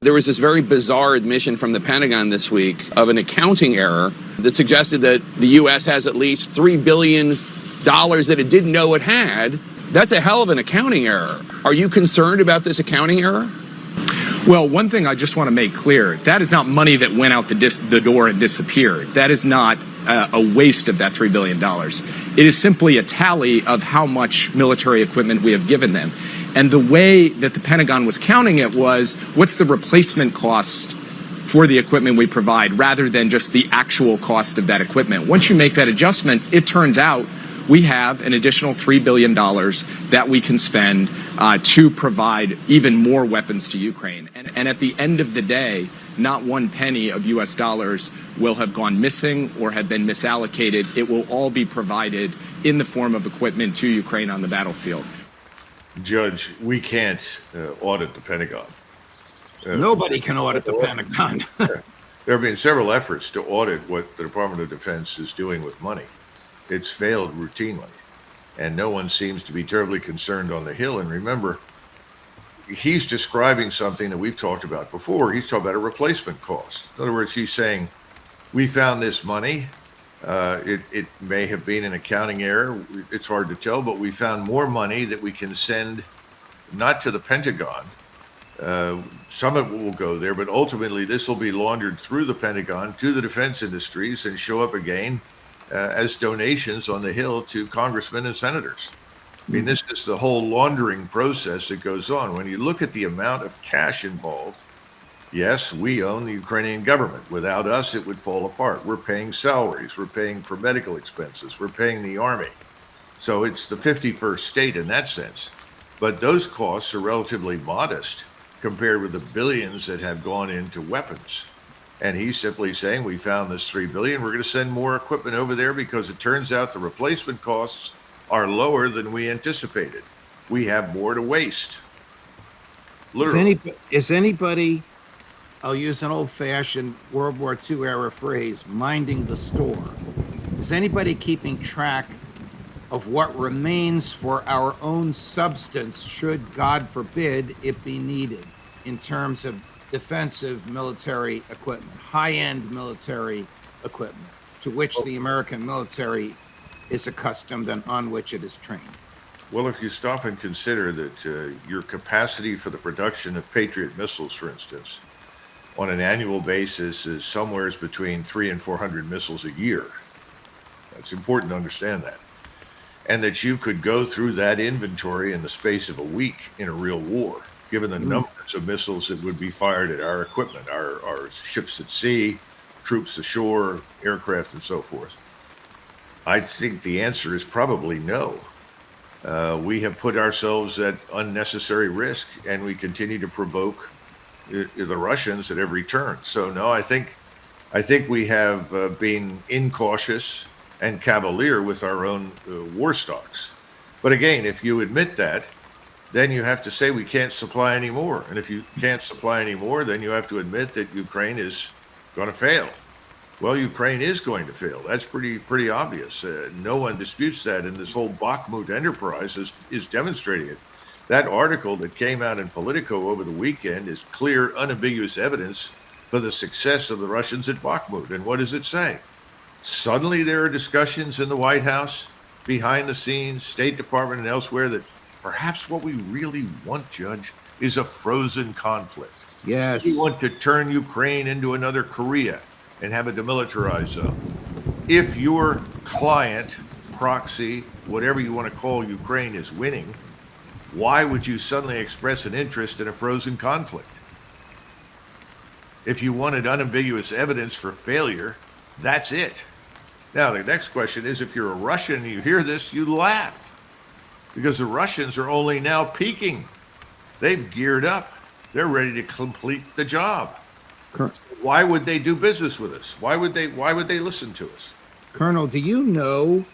There was this very bizarre admission from the Pentagon this week of an accounting error that suggested that the U.S. has at least $3 billion that it didn't know it had. That's a hell of an accounting error. Are you concerned about this accounting error? Well, one thing I just want to make clear, that is not money that went out the door and disappeared. That is not a waste of that $3 billion. It is simply a tally of how much military equipment we have given them. And the way that the Pentagon was counting it was, what's the replacement cost for the equipment we provide, rather than just the actual cost of that equipment. Once you make that adjustment, it turns out we have an additional $3 billion that we can spend to provide even more weapons to Ukraine. And at the end of the day, not one penny of U.S. dollars will have gone missing or have been misallocated. It will all be provided in the form of equipment to Ukraine on the battlefield. Judge, we can't audit the Pentagon. Nobody can audit the Pentagon. There have been several efforts to audit what the Department of Defense is doing with money. It's failed routinely, and no one seems to be terribly concerned on the Hill. And remember, he's describing something that we've talked about before. He's talking about a replacement cost. In other words, he's saying, we found this money. It may have been an accounting error. It's hard to tell, but we found more money that we can send not to the Pentagon. Some of it will go there, but ultimately this will be laundered through the Pentagon to the defense industries and show up again as donations on the Hill to congressmen and senators. I mean, this is the whole laundering process that goes on. When you look at the amount of cash involved, yes, we own the Ukrainian government. Without us, it would fall apart. We're paying salaries. We're paying for medical expenses. We're paying the army. So it's the 51st state in that sense. But those costs are relatively modest compared with the billions that have gone into weapons. And he's simply saying, we found this $3 billion. We're going to send more equipment over there because it turns out the replacement costs are lower than we anticipated. We have more to waste. Literally. Is anybody, I'll use an old-fashioned World War II era phrase, minding the store? Is anybody keeping track of what remains for our own substance should, God forbid, it be needed in terms of defensive military equipment, high-end military equipment, to which the American military is accustomed and on which it is trained? Well, if you stop and consider that your capacity for the production of Patriot missiles, for instance, on an annual basis is somewhere between 300 and 400 missiles a year. It's important to understand that. And that you could go through that inventory in the space of a week in a real war, given the numbers of missiles that would be fired at our equipment, our ships at sea, troops ashore, aircraft, and so forth. I think the answer is probably no. We have put ourselves at unnecessary risk, and we continue to provoke the Russians at every turn. So no, I think we have been incautious and cavalier with our own war stocks. But again, if you admit that, then you have to say we can't supply any more. And if you can't supply any more, then you have to admit that Ukraine is going to fail. Well, Ukraine is going to fail. That's pretty obvious. No one disputes that, and this whole Bakhmut enterprise is demonstrating it. That article that came out in Politico over the weekend is clear, unambiguous evidence for the success of the Russians at Bakhmut. And what does it say? Suddenly there are discussions in the White House, behind the scenes, State Department and elsewhere, that perhaps what we really want, Judge, is a frozen conflict. Yes. We want to turn Ukraine into another Korea and have a demilitarized zone. If your client, proxy, whatever you want to call Ukraine, is winning, why would you suddenly express an interest in a frozen conflict? If you wanted unambiguous evidence for failure, that's it. Now, the next question is, if you're a Russian and you hear this, you laugh, because the Russians are only now peaking. They've geared up. They're ready to complete the job. Why would they do business with us? Why would they listen to us? Colonel, do you know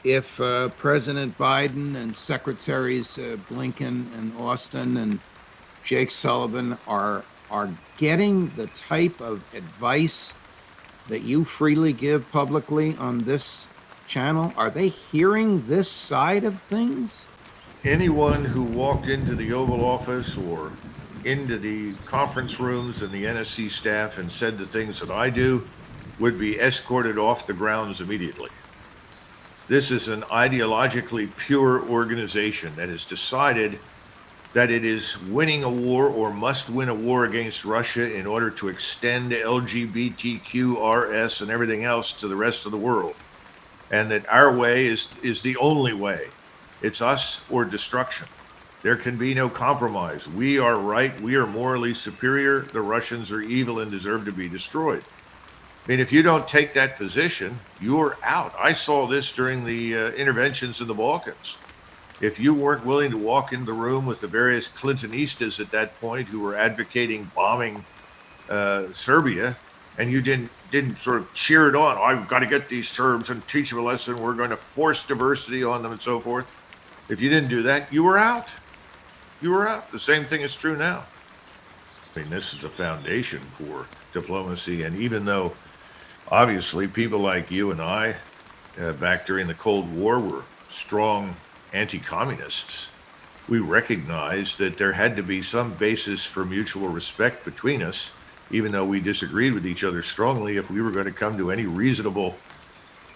if President Biden and Secretaries Blinken and Austin and Jake Sullivan are getting the type of advice that you freely give publicly on this channel? Are they hearing this side of things? Anyone who walked into the Oval Office or into the conference rooms and the NSC staff and said the things that I do would be escorted off the grounds immediately. This is an ideologically pure organization that has decided that it is winning a war or must win a war against Russia in order to extend LGBTQRS and everything else to the rest of the world. And that our way is the only way. It's us or destruction. There can be no compromise. We are right. We are morally superior. The Russians are evil and deserve to be destroyed. I mean, if you don't take that position, you're out. I saw this during the interventions in the Balkans. If you weren't willing to walk into the room with the various Clintonistas at that point who were advocating bombing Serbia, and you didn't sort of cheer it on, I've got to get these Serbs and teach them a lesson, we're going to force diversity on them and so forth. If you didn't do that, you were out. You were out. The same thing is true now. I mean, this is the foundation for diplomacy. And even though, obviously, people like you and I, back during the Cold War, were strong anti-communists, we recognized that there had to be some basis for mutual respect between us, even though we disagreed with each other strongly, if we were going to come to any reasonable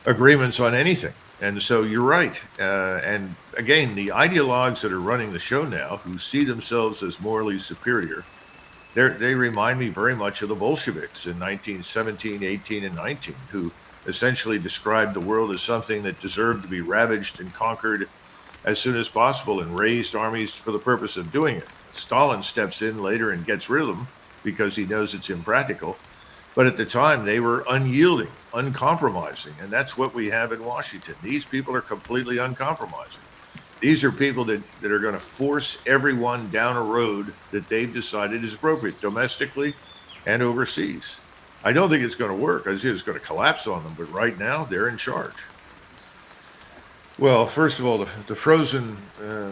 agreements on anything. And so you're right. And again, the ideologues that are running the show now, who see themselves as morally superior, they remind me very much of the Bolsheviks in 1917, 18, and 19, who essentially described the world as something that deserved to be ravaged and conquered as soon as possible and raised armies for the purpose of doing it. Stalin steps in later and gets rid of them because he knows it's impractical. But at the time, they were unyielding, uncompromising. And that's what we have in Washington. These people are completely uncompromising. These are people that are going to force everyone down a road that they've decided is appropriate, domestically and overseas. I don't think it's going to work. I think it's going to collapse on them. But right now, they're in charge. Well, first of all, the frozen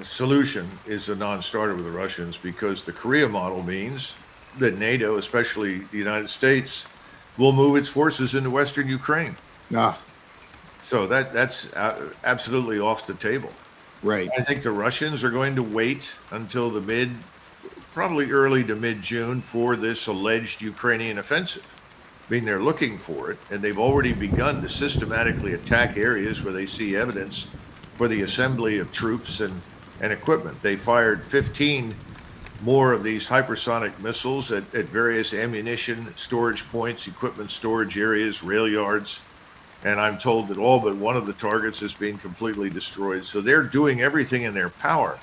solution is a non-starter with the Russians, because the Korea model means that NATO, especially the United States, will move its forces into Western Ukraine. So that's absolutely off the table. Right. I think the Russians are going to wait until probably early to mid-June for this alleged Ukrainian offensive. I mean, they're looking for it, and they've already begun to systematically attack areas where they see evidence for the assembly of troops and equipment. They fired 15 more of these hypersonic missiles at various ammunition storage points, equipment storage areas, rail yards. And I'm told that all but one of the targets is being completely destroyed. So they're doing everything in their power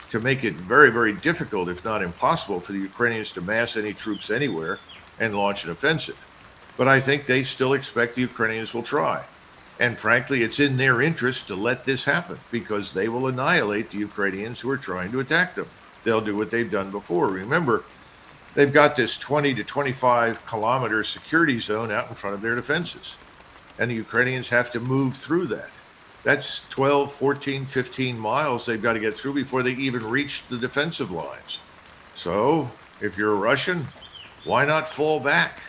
to make it very, very difficult, if not impossible, for the Ukrainians to mass any troops anywhere and launch an offensive. But I think they still expect the Ukrainians will try. And frankly, it's in their interest to let this happen, because they will annihilate the Ukrainians who are trying to attack them. They'll do what they've done before. Remember, they've got this 20 to 25 kilometer security zone out in front of their defenses. And the Ukrainians have to move through that. That's 12, 14, 15 miles they've got to get through before they even reach the defensive lines. So if you're a Russian, why not fall back?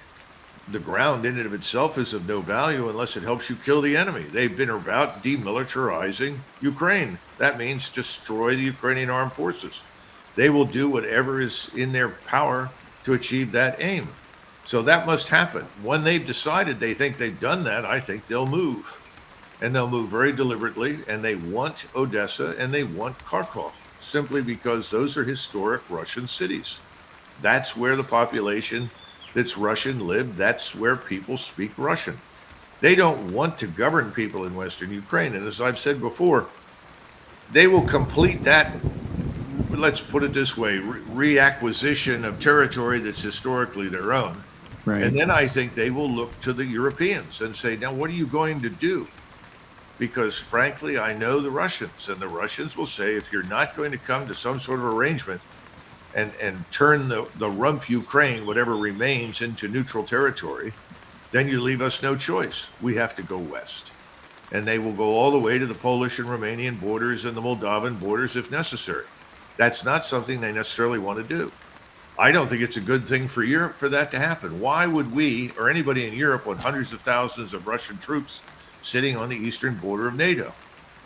The ground in and of itself is of no value unless it helps you kill the enemy. They've been about demilitarizing Ukraine. That means destroy the Ukrainian armed forces. They will do whatever is in their power to achieve that aim. So that must happen. When they've decided they think they've done that, I think they'll move. And they'll move very deliberately, and they want Odessa and they want Kharkov, simply because those are historic Russian cities. That's where the population that's Russian live. That's where people speak Russian. They don't want to govern people in Western Ukraine. And as I've said before, they will complete that, let's put it this way, reacquisition of territory that's historically their own. Right. And then I think they will look to the Europeans and say, now, what are you going to do? Because frankly, I know the Russians, and the Russians will say, if you're not going to come to some sort of arrangement and turn the rump Ukraine, whatever remains, into neutral territory, then you leave us no choice. We have to go west. And they will go all the way to the Polish and Romanian borders and the Moldovan borders if necessary. That's not something they necessarily want to do. I don't think it's a good thing for Europe for that to happen. Why would we or anybody in Europe want hundreds of thousands of Russian troops sitting on the eastern border of NATO?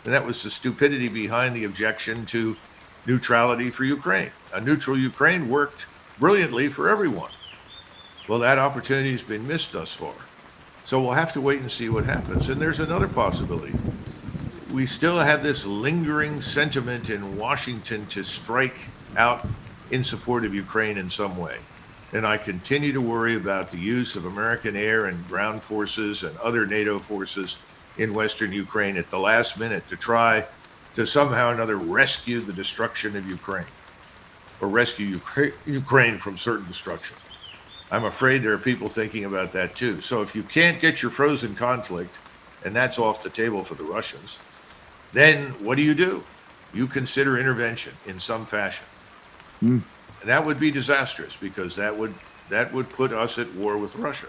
And that was the stupidity behind the objection to neutrality for Ukraine. A neutral Ukraine worked brilliantly for everyone. Well, that opportunity has been missed thus far. So we'll have to wait and see what happens. And there's another possibility. We still have this lingering sentiment in Washington to strike out in support of Ukraine in some way. And I continue to worry about the use of American air and ground forces and other NATO forces in Western Ukraine at the last minute to try to somehow or another rescue the destruction of Ukraine, or rescue Ukraine from certain destruction. I'm afraid there are people thinking about that too. So if you can't get your frozen conflict, and that's off the table for the Russians, then what do? You consider intervention in some fashion. And that would be disastrous, because that would put us at war with Russia.